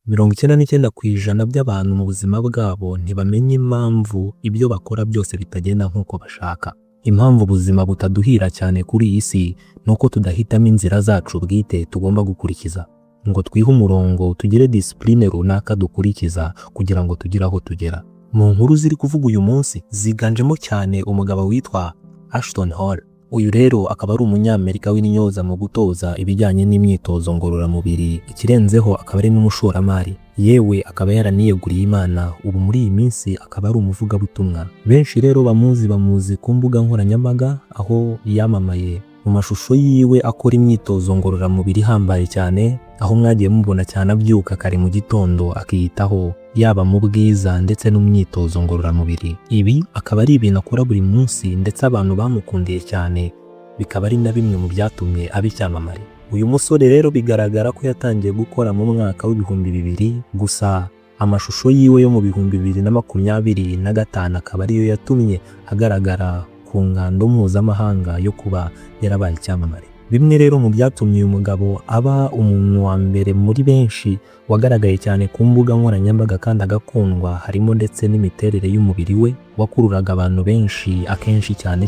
99% by'abantu mu buzima bwabo ntibamenye impamvu ibyo bakora byose bitagenda nk'uko bashaka. Impamvu ubuzima butaduhira cyane kuri iyi si nuko tudahitamo inzira zacu bwite tugomba gukurikiza ngo twihe umurongo, tugire disipulini runaka dukurikiza kugira ngo tugire aho tugera. Mu nkuru ziri kuvuga uyu munsi ziganjemo cyane umugabo witwa Ashton Hall. Uyu rero akaba ari umunyamerika w'intyoza mu gutoza ibijyanye n'imyitozo ngororamubiri, ikirenzeho akaba ari n'umushoramari, yewe akaba yaraniyeguriye Imana. Ubu muri iyi minsi akaba ari umuvugabutumwa. Benshi rero bamuzi ku mbuga nkoranyambaga, aho yamamaye mu mashusho yiwe akora imyitozo ngororamubiri ihambaye cyane, aho mwagiye mubona cyane abyuka kare mu gitondo akiyitaho, yaba mu bwiza ndetse n'imyitozo ngororamubiri. Ibi akaba ari ibintu akora buri munsi, ndetse abantu bamukundiye cyane, bikaba ari na bimwe mu byatumye aba icyamamare. Uyu musore rero bigaragara ko yatangiye gukora mu mwaka w'ibihumbi 2000, gusa amashusho yiwe yo mu bihumbi 2025 akaba ariyo yatumye agaragara ku ngando mpuzamahanga yo kuba yarabaye icyamamare. Bimwe rero mu byatumye uyu mugabo aba umuntu wa mbere muri benshi wagaragaye cyane ku mbuga nkoranyambaga kandi agakundwa, harimo ndetse n'imiterere y'umubiri we wakururaga abantu benshi, akenshi cyane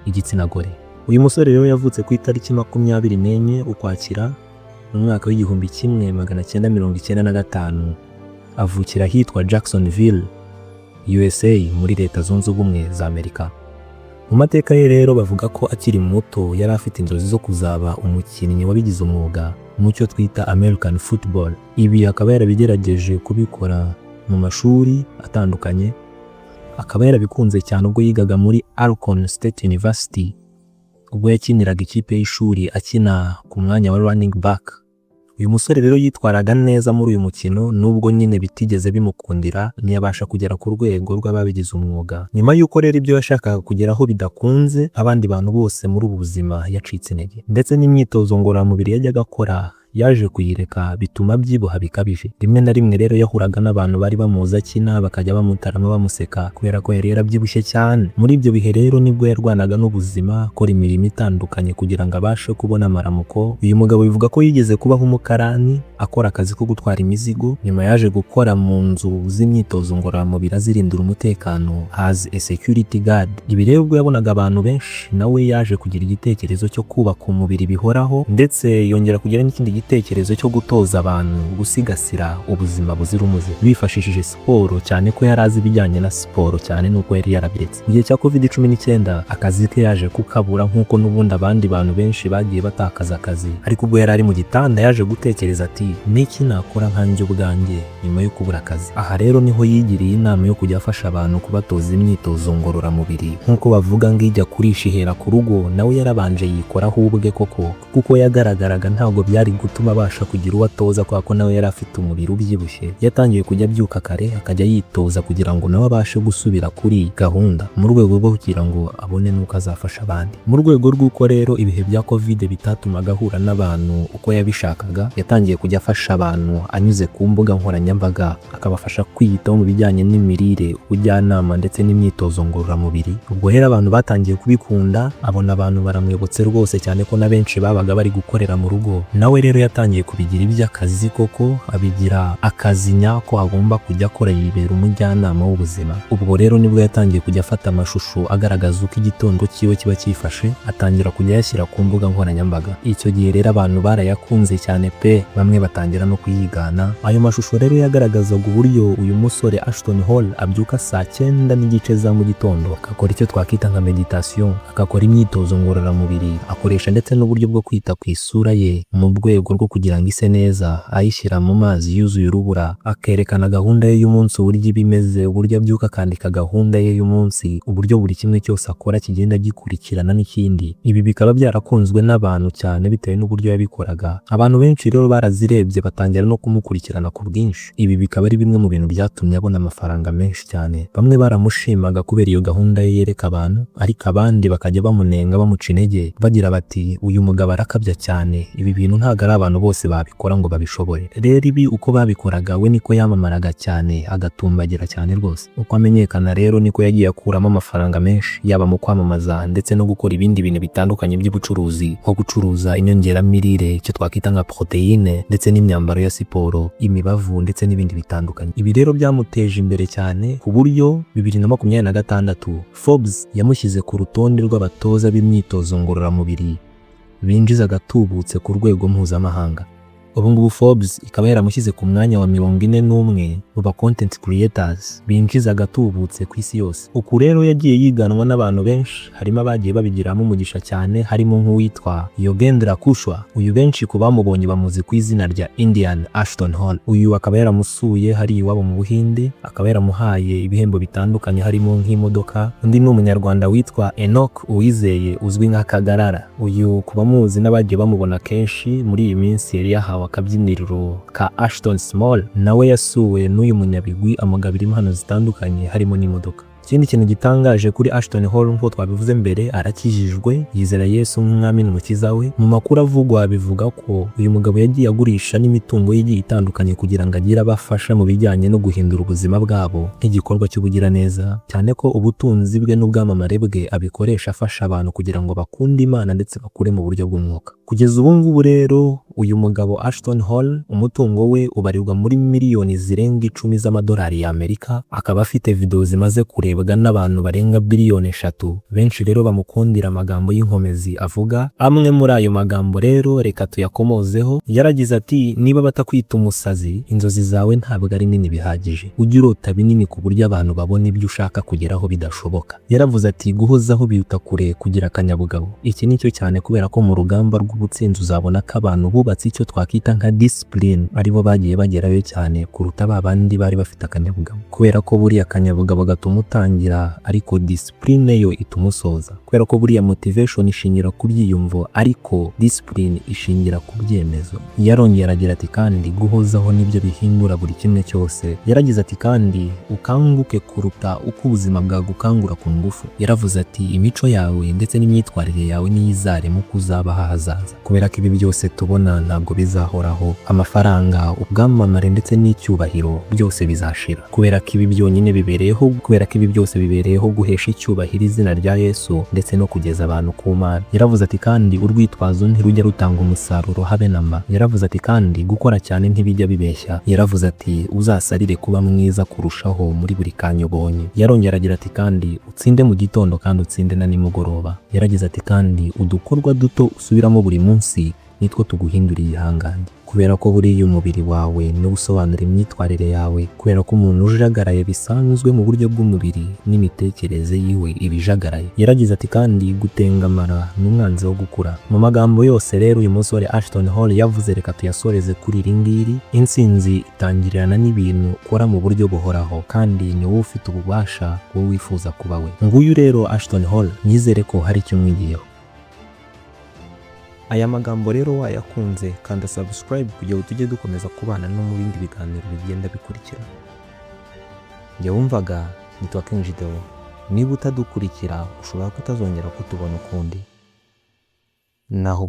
igitsina gore. Uyu musore rero yavutse ku itariki 24 Ukwakira mu mwaka w'igihumbi 1995, avukira ahitwa Jacksonville, USA muri Leta Zunze Ubumwe za Amerika. Mu mateka ye rero bavuga ko akiri muto yari afite inzozi zo kuzaba umukinnyi wabigize umwuga mu cyo twita American Football. Ibi akaba yarabigerageje kubikora mu mashuri atandukanye, akaba yarabikunze cyane ubwo yigaga muri Arkansas State University, ubwo yakiniraga ikipe y'ishuri akina ku mwanya wa running back. Uyu musore rero yitwaraga neza muri uyu mukino, nubwo nyine bitigeze bimukundira, ntiyabasha kugera ku rwego rw'ababigize umwuga. Nyuma y'uko rero ibyo yashakaga kugeraho bidakunze, abandi bantu bose muri ubu buzima yacitse intege, ndetse n'imyitozo ngororamubiri yajyaga akora yaje kuyireka, bituma byibuha bikabije. Rimwe na rimwe rero yahuraga n'abantu bari bamuzi akina, bakajya bamutarama bamuseka kubera ko yari yarabyibushye cyane. Muri ibyo bihe rero nibwo yarwanaga n'ubuzima, akora imirimo itandukanye kugira ngo abashe kubona amaramuko. Uyu mugabo bivuga ko yigeze kubaho umukarani, akora akazi ko gutwara imizigo. Nyuma yaje gukora mu nzu z'imyitozo ngororamubiri azirindira umutekano as a security guard. Ibi rero ubwo yabonaga abantu benshi, nawe yaje kugira igitekerezo cyo kubaka umubiri bihoraho, ndetse yongera kugira n'ikindi igitekerezo cyo gutoza abantu gusigasira ubuzima buzira umuze bifashishije siporo, cyane ko yari azi ibijyanye na siporo cyane nuko yari yarabyetse. Mu gihe cya COVID-19 akazi ke yaje kukabura, nk'uko n'ubundi abandi bantu benshi bagiye batakaza akazi, ariko ubwo yari ari mu gitanda yaje gutekereza ati niki nakora nkanjye ubwanjye nyuma yo kubura akazi. Aha rero niho yigiriye inama yo kujya afasha abantu kubatoza imyitozo ngororamubiri, nk'uko bavuga ngo ijya kurisha ihera ku rugo. Nawe yarabanje yikoraho ubwe koko, kuko yagaragaraga ntabwo byari gutuma abasha kugira uwo atoza, kwa ko nawe yari afite umubiri ubyibushye. Yatangiye kujya abyuka kare akajya yitoza kugira ngo nawe abashe gusubira kuri gahunda, mu rwego rwo kugira ngo abone nuko azafasha abandi. Mu rwego rw'uko rero ibihe bya COVID bitatumaga ahura n'abantu uko yabishakaga, yatangiye kujya afasha abantu anyuze ku mbuga nkoranyambaga, akabafasha kwiyitaho mu bijyanye n'imirire, ubujyanama ndetse n'imyitozo ngororamubiri. Ubwo rero abantu batangiye kubikunda, abona abantu baramwibutse rwose, cyane ko na benshi babaga bari gukorera mu rugo. Nawe rero yatangiye kubigira iby'akazi koko, abigira akazi nyako agomba kujya akora, yibera umujyanama w'ubuzima. Ubwo rero nibwo yatangiye kujya afata amashusho agaragaza uko igitondo cyiwe kiba cyifashe, atangira kujya yashyira ku mbuga nkoranyambaga. Icyo gihe rero abantu barayakunze cyane pe, bamwe batangira no kuyigana. Ayo mashusho rero yagaragazaga uburyo uyu musore Ashton Hall abyuka saa 9:30 za mu gitondo, akakora icyo twakita nka meditation, akakora imyitozo ngororamubiri, akoresha ndetse n'uburyo bwo kwita ku isura ye mu rwego rwo kugira ngo ise neza, ayishyira mu mazi yuzuye urubura, akerekana gahunda ye y'umunsi uburyo ibimeze, uburyo abyuka akandika gahunda ye y'umunsi, uburyo buri kimwe cyose akora kigenda gikurikirana n'ikindi. Ibi bikaba byarakunzwe n'abantu cyane bitewe n'uburyo yabikoraga. Abantu benshi rero barazirebye batangira no kumukurikirana ku bwinshi. Ibi bikaba ari bimwe mu bintu byatumye abona amafaranga menshi cyane. Bamwe baramushimaga kubera iyo gahunda ye yereka abantu, ariko abandi bakajya bamunenga bamuca intege, bagira bati uyu mugabo arakabya cyane, ibi bintu ntabwo ari abantu bose babikora ngo babishobore. Rero ibi uko babikoraga we niko yamamaraga cyane agatumbagira cyane rwose. Uko amenyekana rero niko yagiye akuramo amafaranga menshi yaba mu kwamamaza ndetse no gukora ibindi bintu bitandukanye by'ubucuruzi nko gucuruza inyongeramirire icyo twakwita nka proteine ndetse n'imyambaro ya siporo, imibavu ndetse n'ibindi bitandukanye. Ibi rero byamuteje imbere cyane ku buryo 2026 Forbes yamushyize ku rutonde rw'abatoza b'imyitozo ngororamubiri binjiza agatubutse ku rwego mpuzamahanga. Ubu ngubu Forbes ikaba yaramushyize ku mwanya wa 41 mu ba content creators binjiza agatubutse ku isi yose. Uku rero yagiye yiganwa n'abantu benshi, harimo abagiye babigiramo umugisha cyane, harimo nk'uwitwa Yogendra Kushwa. Uyu benshi ku bamubonye bamuzi ku izina rya Indian Ashton Hall. Uyu akaba yaramusuye hari iwabo mu Buhinde, akaba yaramuhaye ibihembo bitandukanye harimo nk'imodoka. Undi ni umunyarwanda witwa Enoch Uwizeye uzwi nka Kagarara. Uyu ku bamuzi n'abagiye bamubona kenshi muri iyi minsi yari yahawe akabyiniriro ka Ashton Small, nawe yasuwe n'uyu munyabigwi amugabira impano zitandukanye harimo n'imodoka. Ikindi kintu gitangaje kuri Ashton Hall nk'uko twabivuze mbere, arakijijwe, yizera Yesu nk'umwami n'umukiza we. Mu makuru avugwa bivuga ko uyu mugabo yagiye agurisha n'imitungo igiye itandukanye kugira ngo agire abafasha mu bijyanye no guhindura ubuzima bwabo nk'igikorwa cy'ubugiraneza, cyane ko ubutunzi bwe n'ubwamamare bwe abikoresha afasha abantu kugira ngo bakunde Imana ndetse bakure mu buryo bw'umwuka. Kugeza ubu ngubu rero uyu mugabo Ashton Hall umutungo we ubarirwa muri miliyoni zirenga 10 z'amadolari y'Amerika, akaba afite video zimaze kurebwa n'abantu barenga biliyoni 3. Benshi rero bamukundira amagambo y'inkomezi avuga. Amwe muri ayo magambo rero reka tuyakomozeho. Yaragize ati, niba batakwita umusazi, inzozi zawe ntabwo ari nini bihagije, ujye urota binini ku buryo abantu babona ibyo ushaka kugeraho bidashoboka. Yaravuze ati, guhozaho biruta kure kugira akanyabugabo. Iki nicyo cyane kubera ko mu rugamba rw'ubutsinzi uzabona ko abantu bubatse icyo twakita nka disipulini aribo bagiye bagerayo cyane kuruta babandi bari bafite akanyabugabo, kubera ko buriya akanyabugabo gatuma utangira ariko disipulini yo ituma usoza, kubera ko buriya motivation ishingira ku byiyumvo ariko disipulini ishingira ku byemezo. Yarongera aragira ati, kandi guhozaho nibyo bihindura buri kimwe cyose. Yaragize ati, kandi ukanguke kuruta uko ubuzima bwagukangura ku ngufu. Yaravuze ati, imico yawe ndetse n'imyitwarire yawe niyo izarema uko uzabaho ahazaza, kubera ko ibi byose tubona ntabwo bizahoraho. Amafaranga, ubwamamare ndetse n'icyubahiro byose bizashira, kubera ko ibi byonyine bibereyeho guhesha icyubahiro izina rya Yesu ndetse no kugeza abantu ku Mana. Yaravuze ati, kandi urwitwazo ntirujya rutanga umusaruro habe namba. Yaravuze ati, kandi gukora cyane ntibijya bibeshya. Yaravuze ati, uzasarire kuba mwiza kurushaho muri buri kanya ubonye. Yarongera aragira ati, kandi utsinde mu gitondo kandi utsinde na nimugoroba. Yaragize ati, kandi udukorwa duto usubiramo buri munsi nitwo tuguhinduriye ihangane, kubera ko buriya umubiri wawe no gusobanura imyitwarire yawe, kubera ko umuntu ujagaraye bisanzwe mu buryo bw'umubiri n'imitekerereze yiwe ibijagaraye. Yaragize ati, kandi gutengamara n'umwanzi wo gukura. Mu magambo yose rero uyu musore Ashton Hall yavuze reka tuyasoreze kuri iri ngiri. Intsinzi itangirirana n'ibintu ukora mu buryo buhoraho, kandi ni wowe ufite ububasha wowe wifuza kuba we. Nguyu rero Ashton Hall, nizere ko hari icyo mwigiyeho. Aya magambo rero wayakunze, kanda subscribe kugira tujye dukomeza kubana no mu bindi biganiro bigenda bikurikira. Njye wumvaga nitwa Gedeon. Niba utadukurikira ushobora kutazongera kutubona ukundi. Naho